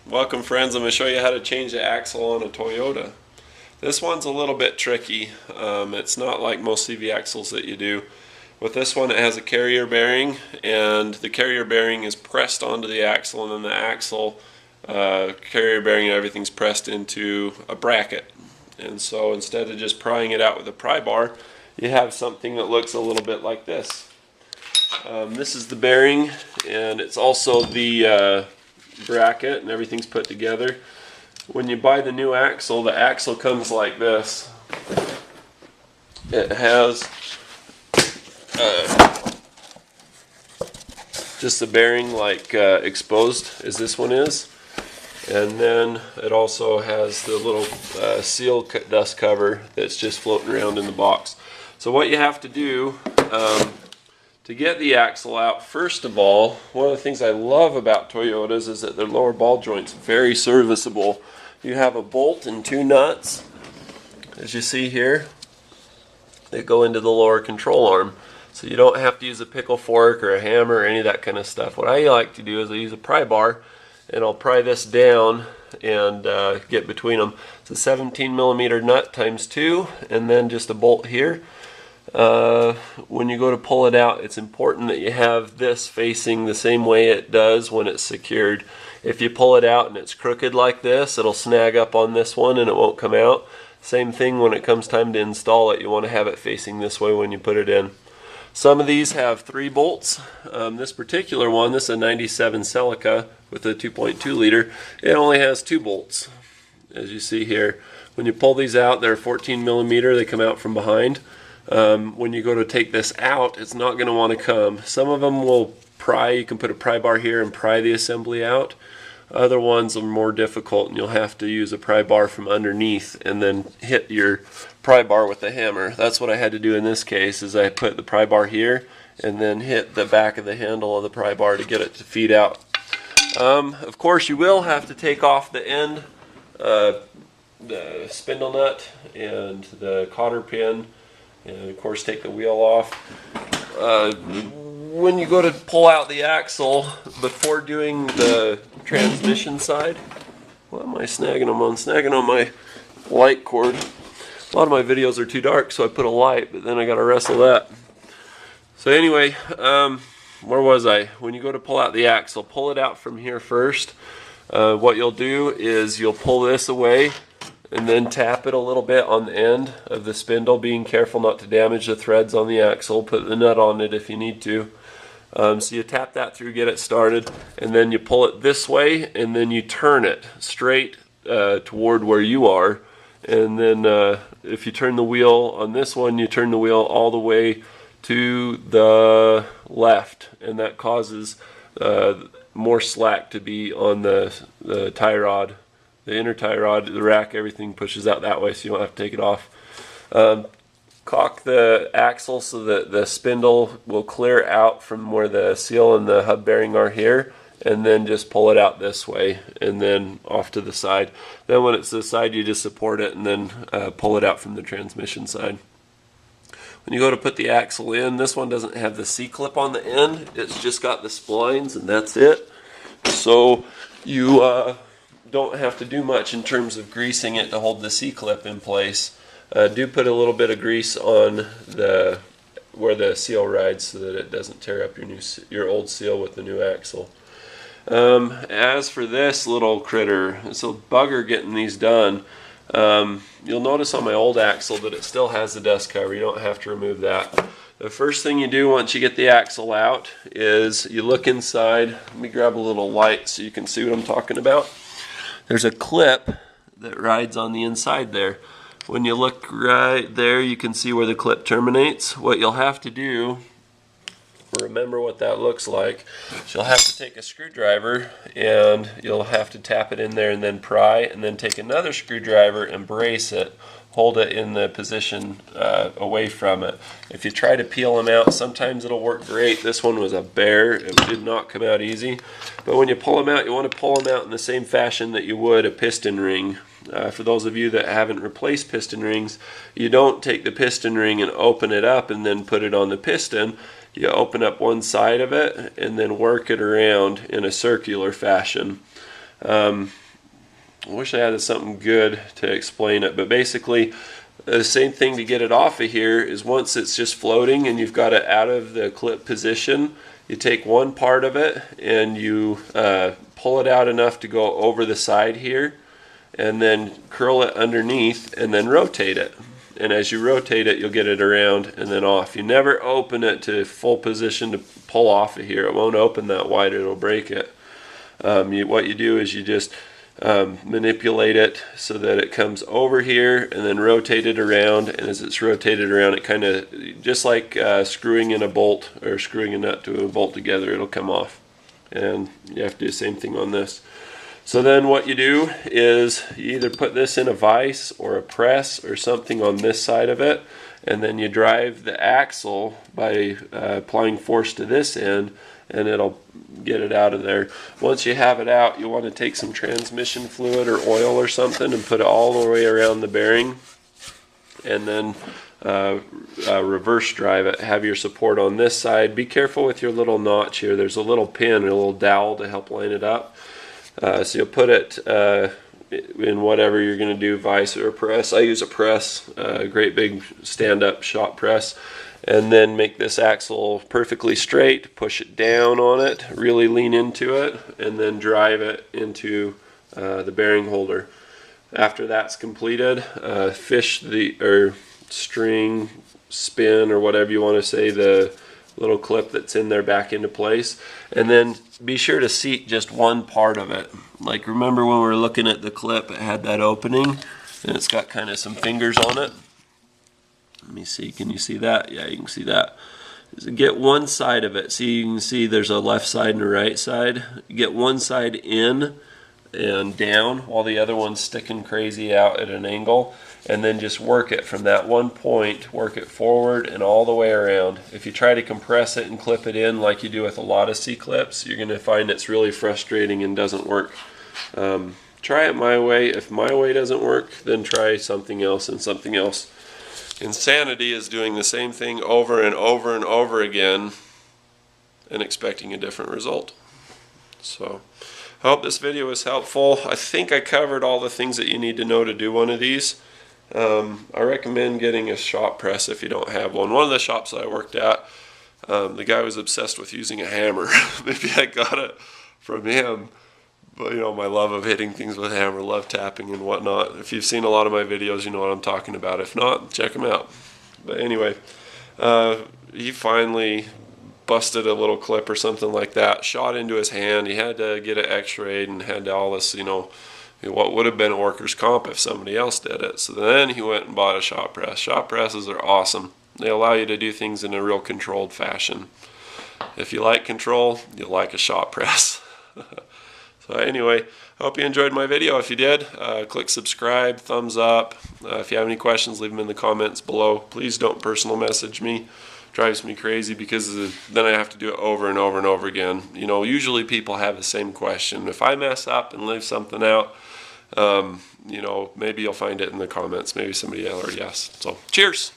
Welcome friends, I'm going to show you how to change the axle on a Toyota. This one's a little bit tricky. It's not like most CV axles that you do. With this one it has a carrier bearing, and the carrier bearing is pressed onto the axle, and then the axle, carrier bearing and everything's pressed into a bracket. And so instead of just prying it out with a pry bar, you have something that looks a little bit like this. This is the bearing, and it's also the bracket, and everything's put together. When you buy the new axle, the axle comes like this. It has just the bearing like exposed as this one is, and then it also has the little seal dust cover that's just floating around in the box. So what you have to do to get the axle out, first of all, one of the things I love about Toyotas is that their lower ball joint's very serviceable. You have a bolt and two nuts, as you see here, that go into the lower control arm. So you don't have to use a pickle fork or a hammer or any of that kind of stuff. What I like to do is I use a pry bar, and I'll pry this down and get between them. It's a 17 millimeter nut times 2, and then just a bolt here. When you go to pull it out, it's important that you have this facing the same way it does when it's secured. If you pull it out and it's crooked like this, it'll snag up on this one and it won't come out. Same thing when it comes time to install it. You want to have it facing this way when you put it in. Some of these have 3 bolts. This particular one, this is a 97 Celica with a 2.2 liter. It only has 2 bolts, as you see here. When you pull these out, they're 14 millimeter. They come out from behind. When you go to take this out, it's not going to want to come. Some of them will pry. You can put a pry bar here and pry the assembly out. Other ones are more difficult, and you'll have to use a pry bar from underneath and then hit your pry bar with a hammer. That's what I had to do in this case, is I put the pry bar here and then hit the back of the handle of the pry bar to get it to feed out. Of course, you will have to take off the end, the spindle nut and the cotter pin, and of course take the wheel off. When you go to pull out the axle, before doing the transmission side, what am I snagging them on? Snagging on my light cord. A lot of my videos are too dark, so I put a light, but then I got to wrestle that. So anyway, where was I? When you go to pull out the axle, pull it out from here first. What you'll do is you'll pull this away and then tap it a little bit on the end of the spindle, being careful not to damage the threads on the axle. Put the nut on it if you need to. So you tap that through, get it started, and then you pull it this way, and then you turn it straight toward where you are. And then if you turn the wheel on this one, you turn the wheel all the way to the left, and that causes more slack to be on the tie rod. The inner tie rod, the rack, everything pushes out that way, so you don't have to take it off. Cock the axle so that the spindle will clear out from where the seal and the hub bearing are here, and then just pull it out this way and then off to the side. Then when it's this side, you just support it and then pull it out from the transmission side. When you go to put the axle in, this one doesn't have the C-clip on the end. It's just got the splines, and that's it. So you don't have to do much in terms of greasing it to hold the C-clip in place. Do put a little bit of grease on where the seal rides so that it doesn't tear up your old seal with the new axle. As for this little critter, it's a bugger getting these done. You'll notice on my old axle that it still has the dust cover. You don't have to remove that. The first thing you do once you get the axle out is you look inside. Let me grab a little light so you can see what I'm talking about. There's a clip that rides on the inside there. When you look right there, you can see where the clip terminates. What you'll have to do, remember what that looks like, you'll have to take a screwdriver and you'll have to tap it in there and then pry, and then take another screwdriver and brace it. Hold it in the position away from it. If you try to peel them out, sometimes it'll work great. This one was a bear. It did not come out easy. But when you pull them out, you want to pull them out in the same fashion that you would a piston ring. For those of you that haven't replaced piston rings, you don't take the piston ring and open it up and then put it on the piston. You open up one side of it and then work it around in a circular fashion. I wish I had something good to explain it, but basically the same thing to get it off of here is once it's just floating and you've got it out of the clip position, you take one part of it and you pull it out enough to go over the side here, and then curl it underneath and then rotate it. And as you rotate it, you'll get it around and then off. You never open it to full position to pull off of here. It won't open that wide, it'll break it. What you do is you just manipulate it so that it comes over here and then rotate it around, and as it's rotated around, it kind of just like screwing in a bolt or screwing a nut to a bolt together, it'll come off. And you have to do the same thing on this. So then what you do is you either put this in a vise or a press or something on this side of it, and then you drive the axle by applying force to this end, and it'll get it out of there. Once you have it out, you want to take some transmission fluid or oil or something and put it all the way around the bearing, and then reverse drive it. Have your support on this side. Be careful with your little notch here. There's a little pin, a little dowel to help line it up. So you'll put it in whatever you're going to do, vise or press. I use a press, a great big stand-up shop press, and then make this axle perfectly straight, push it down on it, really lean into it, and then drive it into the bearing holder. After that's completed, fish or string, spin, or whatever you want to say, the little clip that's in there back into place, and then be sure to seat just one part of it. Like, remember when we were looking at the clip, it had that opening and it's got kind of some fingers on it. Let me see, can you see that? Yeah, you can see that. So get one side of it. See, you can see there's a left side and a right side. Get one side in and down while the other one's sticking crazy out at an angle, and then just work it from that one point, work it forward and all the way around. If you try to compress it and clip it in like you do with a lot of C-clips, you're going to find it's really frustrating and doesn't work. Try it my way. If my way doesn't work, then try something else and something else. Insanity is doing the same thing over and over and over again and expecting a different result. So I hope this video was helpful. I think I covered all the things that you need to know to do one of these. I recommend getting a shop press if you don't have one. One of the shops that I worked at, the guy was obsessed with using a hammer. Maybe I got it from him. But you know, my love of hitting things with a hammer, love tapping and whatnot. If you've seen a lot of my videos, you know what I'm talking about. If not, check them out. But anyway, he finally busted a little clip or something like that, shot into his hand. He had to get it x-rayed and had all this, you know, what would have been a worker's comp if somebody else did it. So then he went and bought a shop press. Shop presses are awesome. They allow you to do things in a real controlled fashion. If you like control, you'll like a shop press. So anyway, I hope you enjoyed my video. If you did, click subscribe, thumbs up. If you have any questions, leave them in the comments below. Please don't personal message me. It drives me crazy because then I have to do it over and over and over again. You know, usually people have the same question. If I mess up and leave something out, you know, maybe you'll find it in the comments. Maybe somebody already asked. So cheers.